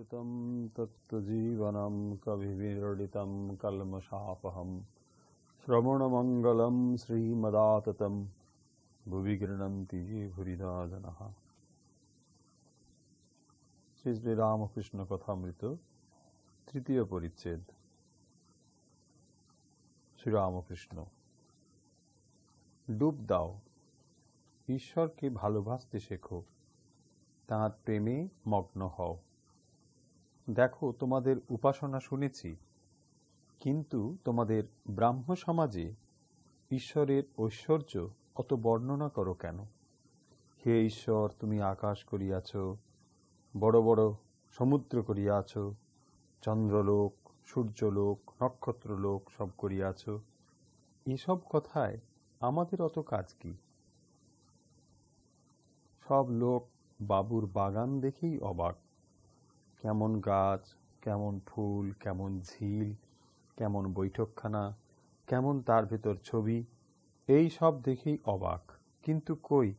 अमृतं तत्त्वजीवनं कविविरडितं कल्मषापहं श्रवणमङ्गलं श्रीमदाततं भुवि गृह्णन्ति ये भूरिदा जनाः। श्री श्री रामकृष्ण कथामृत तृतीय परिच्छेद। श्री रामकृष्ण। डूब दाओ, ঈশ্বরকে ভালোবাসতে শেখো, তাঁর প্রেমে মগ্ন হও। দেখো, তোমাদের উপাসনা শুনেছি, কিন্তু তোমাদের ব্রাহ্ম সমাজে ঈশ্বরের ঐশ্বর্য অত বর্ণনা করো কেন? হে ঈশ্বর, তুমি আকাশ করিয়াছ, বড় বড় সমুদ্র করিয়াছ, চন্দ্রলোক, সূর্যলোক, নক্ষত্রলোক সব করিয়াছ। এসব কথায় আমাদের অত কাজ কি? সব লোক বাবুর বাগান দেখেই অবাক। কেমন গাছ, কেমন ফুল, কেমন ঝিল, কেমন বৈঠকখানা, কেমন তার ভেতর ছবি, এই সব দেখেই অবাক। কিন্তু কই,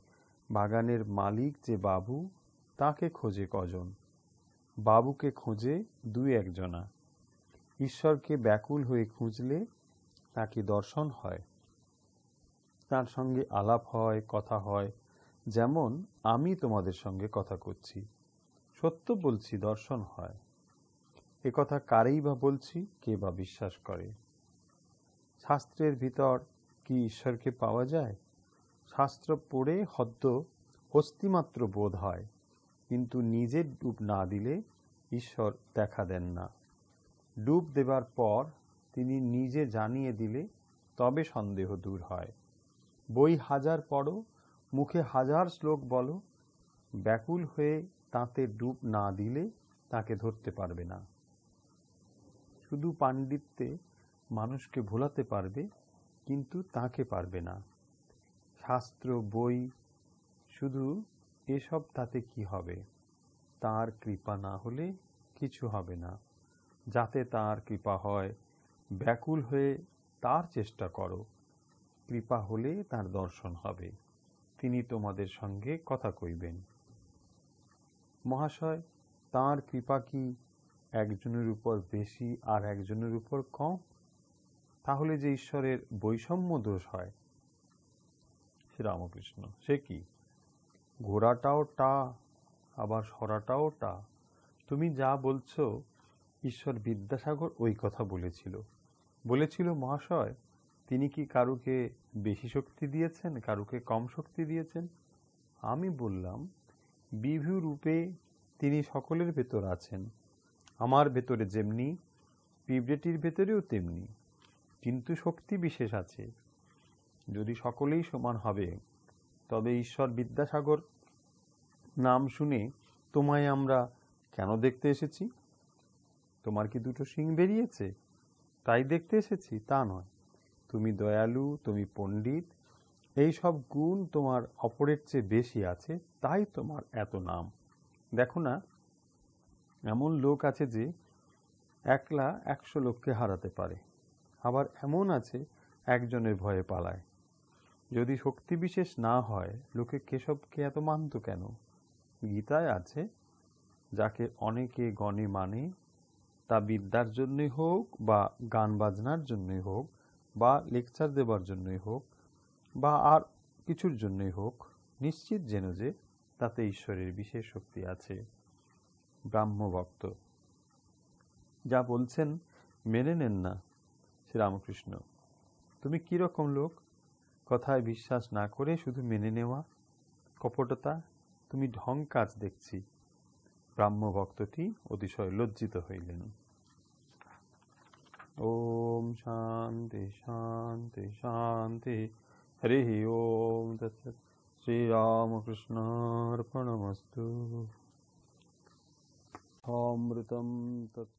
বাগানের মালিক যে বাবু, তাকে খোঁজে কজন? বাবুকে খোঁজে দুই একজনা। ঈশ্বরকে ব্যাকুল হয়ে খুঁজলে তাকে দর্শন হয়, তার সঙ্গে আলাপ হয়, কথা হয়। যেমন আমি তোমাদের সঙ্গে কথা করছি, সত্য বলছি, দর্শন হয়। এ কথা কারেই বা বলছি, কে বা বিশ্বাস করে? শাস্ত্রের ভিতর কি ঈশ্বরকে পাওয়া যায়? শাস্ত্র পড়ে হদ্দ অস্তিমাত্র বোধ হয়, কিন্তু নিজের ডুব না দিলে ঈশ্বর দেখা দেন না। ডুব দেবার পর তিনি নিজে জানিয়ে দিলে তবে সন্দেহ দূর হয়। বই হাজার পড়ো, মুখে হাজার শ্লোক বলো, ব্যাকুল হয়ে তাতে ডুব না দিলে তাকে ধরতে পারবে না। শুধু পাণ্ডিত্যে মানুষকে ভোলাতে পারবে, কিন্তু তাকে পারবে না। শাস্ত্র, বই, শুধু এসব তাতে কি হবে? তার কৃপা না হলে কিছু হবে না। যাতে তার কৃপা হয়, ব্যাকুল হয়ে তার চেষ্টা করো। কৃপা হলে তার দর্শন হবে, তিনি তোমাদের সঙ্গে কথা কইবেন। মহাশয়, তাঁর কৃপা কি একজনের উপর বেশি আর একজনের উপর কম? তাহলে যে ঈশ্বরের বৈষম্য দোষ হয়। শ্রীরামকৃষ্ণ। সে কি? ঘোড়াটাও টা, আবার সরাটাও টা। তুমি যা বলছো, ঈশ্বর বিদ্যাসাগর ওই কথা বলেছিল মহাশয়। তিনি কি কারুকে বেশি শক্তি দিয়েছেন, কারুকে কম শক্তি দিয়েছেন? আমি বললাম, বিভু রূপে তিনি সকলের ভেতর আছেন। আমার ভেতরে যেমনি, পিঁপড়েটির ভেতরেও তেমনি, কিন্তু শক্তি বিশেষ আছে। যদি সকলেই সমান হবে, তবে ঈশ্বর বিদ্যাসাগর নাম শুনে তোমায় আমরা কেন দেখতে এসেছি? তোমার কি দুটো শিং বেরিয়েছে, তাই দেখতে এসেছি? তা নয়। তুমি দয়ালু, তুমি পণ্ডিত, এই সব গুণ তোমার অপরের চেয়ে বেশি আছে, তাই তোমার এত নাম। দেখো না, এমন লোক আছে যে একলা 100 লোককে হারাতে পারে, আবার এমন আছে একজনের ভয়ে পালায়। যদি শক্তি বিশেষ না হয়, লোকে কেশবকে এত মানত কেন? গীতায় আছে, যাকে অনেকে গণে মানে, তা বিদ্যার জন্যই হোক, বা গান বাজনার জন্যই হোক, বা লেকচার দেবার জন্যই হোক, বা আর কিছুর জন্যই হোক, নিশ্চিত যেন যে তাতে ঈশ্বরের বিশেষ শক্তি আছে। ব্রাহ্মভক্ত যা বলছেন মেনে নেন না। শ্রীরামকৃষ্ণ। তুমি কিরকম লোক? কথায় বিশ্বাস না করে শুধু মেনে নেওয়া, কপটতা। তুমি ঢং কাজ দেখছি। ব্রাহ্মভক্তটি অতিশয় লজ্জিত হইলেন। ওম শান্তি শান্তি শান্তি। হরি ওম তৎসৎ। শ্রীরামকৃষ্ণার্পণমস্তু। অমৃতম তৎ।